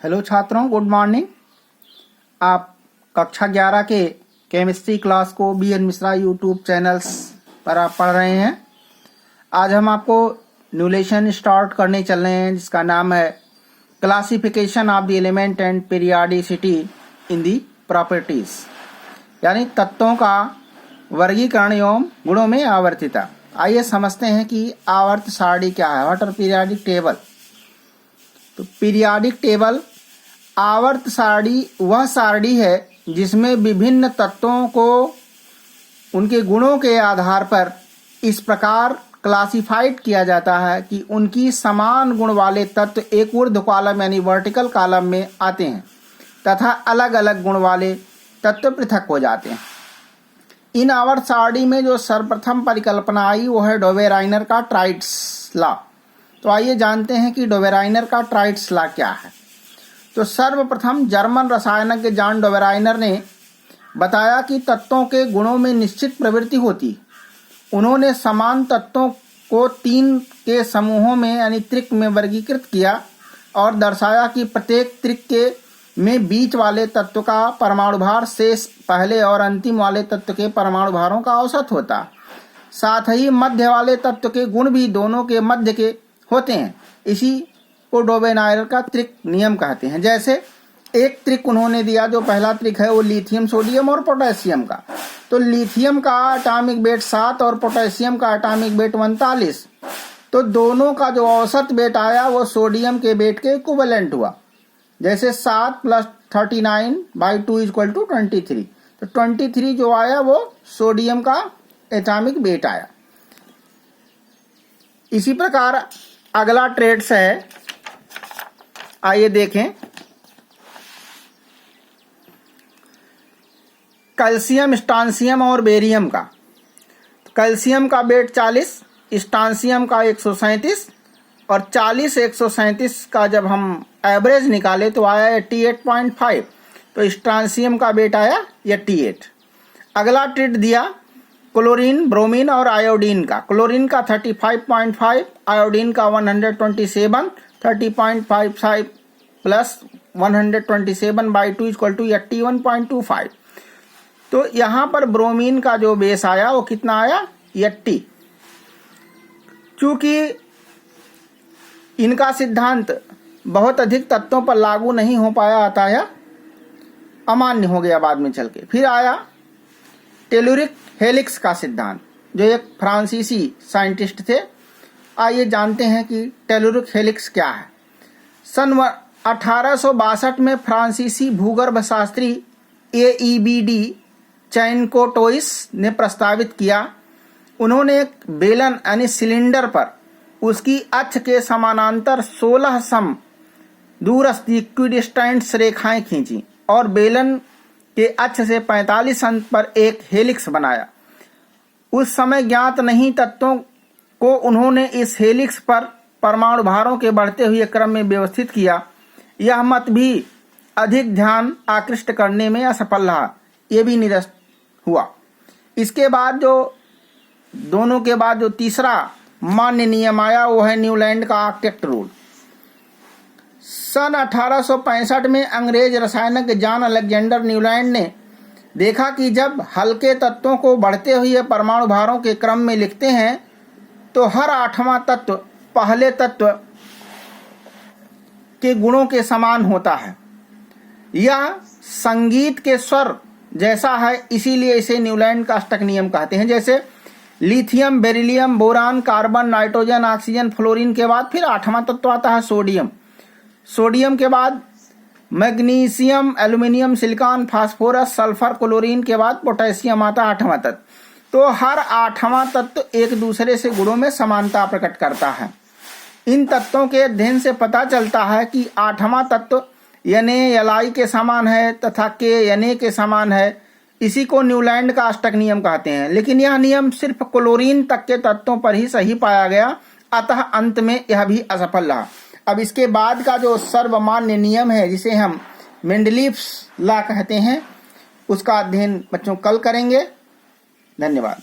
Hello छात्रों, good morning. आप कक्षा 11 के केमिस्ट्री क्लास को बी.एन. मिश्रा यूट्यूब चैनल्स पर आप पढ़ रहे हैं। आज हम आपको न्यू लेसन स्टार्ट करने चल रहे हैं जिसका नाम है classification of the element and periodicity in the properties, यानी तत्वों का वर्गीकरण एवं गुणों में आवर्तिता। आइए समझते हैं कि आवर्त सारणी क्या है। What are periodic table? तो पीरियोडिक टेबल आवर्त सारणी वह सारणी है जिसमें विभिन्न तत्वों को उनके गुणों के आधार पर इस प्रकार क्लासिफाइड किया जाता है कि उनकी समान गुण वाले तत्व एक ऊर्ध्व कॉलम यानी वर्टिकल कॉलम में आते हैं तथा अलग अलग गुण वाले तत्व पृथक हो जाते हैं। इन आवर्त सारणी में जो सर्वप्रथम परिकल्पना आई वो है डोवेराइनर का ट्राइट्स लॉ। तो आइए जानते हैं कि डोवेराइनर का ट्राइट्स लॉ क्या है। तो सर्वप्रथम जर्मन रसायनज्ञ जॉन डोवेराइनर ने बताया कि तत्वों के गुणों में निश्चित प्रवृत्ति होती। उन्होंने समान तत्वों को 3 के समूहों में यानी त्रिक में वर्गीकृत किया और दर्शाया कि प्रत्येक त्रिक के में बीच वाले तत्व का परमाणु भार शेष पहले और अंतिम वाले तत्व के परमाणु भारों का औसत होता। साथ ही मध्य वाले तत्व के गुण भी दोनों के मध्य के होते हैं। इसी को डोवेराइनर का त्रिक नियम कहते हैं। जैसे एक त्रिक उन्होंने दिया, जो पहला त्रिक है वो लिथियम, सोडियम और पोटेशियम का। तो लिथियम का एटॉमिक वेट 7 और पोटेशियम का एटॉमिक वेट 39। तो दोनों का जो औसत वेट आया वो सोडियम के वेट के इक्विवेलेंट हुआ। जैसे 7 + 39/2 = 23। तो 23 जो आया वो सोडियम का एटॉमिक वेट आया। इसी प्रकार अगला ट्रेड्स है, आइए देखें। कैल्शियम, स्ट्रांसियम और बेरियम का। कैल्शियम का वेट 40, स्ट्रांसियम का 137 और 40 137 का जब हम एवरेज निकाले तो आया 88.5। तो स्ट्रांसियम का वेट आया 88। अगला ट्रेड दिया क्लोरीन, ब्रोमीन और आयोडीन का। क्लोरीन का 35.5, आयोडीन का 127, 30.55 + 127/2 = 81.25। तो यहाँ पर ब्रोमीन का जो बेस आया वो कितना आया? 80। चूंकि इनका सिद्धांत बहुत अधिक तत्वों पर लागू नहीं हो पाया, अतः यह अमान्य हो गया बाद में चल के। फिर आया टेलुरिक हेलिक्स का सिद्धांत, जो एक फ्रांसीसी साइंटिस्ट थे। आइए जानते हैं कि टेलुरिक हेलिक्स क्या है। सन 1862 में फ्रांसीसी भूगर्भ शास्त्री AEBD चैनकोटोइस ने प्रस्तावित किया। उन्होंने एक बेलन यानी सिलेंडर पर उसकी अक्ष के समानांतर 16 सम दूरस्थ इक्विडिस्टेंस रेखाएं खींची और बेलन के अक्ष से 45 अंश पर एक हेलिक्स बनाया। उस समय ज्ञात नहीं तत्वों को उन्होंने इस हेलिक्स पर परमाणु भारों के बढ़ते हुए क्रम में व्यवस्थित किया। यह मत भी अधिक ध्यान आकृष्ट करने में असफल रहा, ये भी निरस्त हुआ। इसके बाद दोनों के बाद जो तीसरा मान्य नियम आया वो है न्यूलैंड का ऑक्टेट रूल। सन 1865 में अंग्रेज रसायनज्ञ जॉन अलेक्जेंडर न्यूलैंड ने देखा कि जब हल्के तत्वों को बढ़ते हुए परमाणु भारों के क्रम में लिखते हैं तो हर 8वां तत्व पहले तत्व के गुणों के समान होता है। यह संगीत के स्वर जैसा है, इसीलिए इसे न्यूलैंड का अष्टक नियम कहते हैं। जैसे lithium, beryllium, boron, carbon, nitrogen, oxygen, fluorine के बाद फिर 8वां तत्व आता है सोडियम। सोडियम के बाद magnesium, aluminium, silicon, phosphorus, sulphur, chlorine के बाद पोटेशियम आता है 8वां तत्व। तो हर 8वां तत्व एक दूसरे से गुणों में समानता प्रकट करता है। इन तत्वों के अध्ययन से पता चलता है कि 8वां तत्व Na के समान है तथा K Na के समान है। इसी को न्यूलैंड का अष्टक नियम कहते हैं। लेकिन यह नियम सिर्फ क्लोरीन तक के तत्वों पर ही सही पाया गया, अतः अंत में यह भी असफल रहा। अब इसके बाद का जो सर्वमान्य नियम है, जिसे हम मेंडलीव्स लॉ कहते हैं, उसका अध्ययन बच्चों कल करेंगे। धन्यवाद।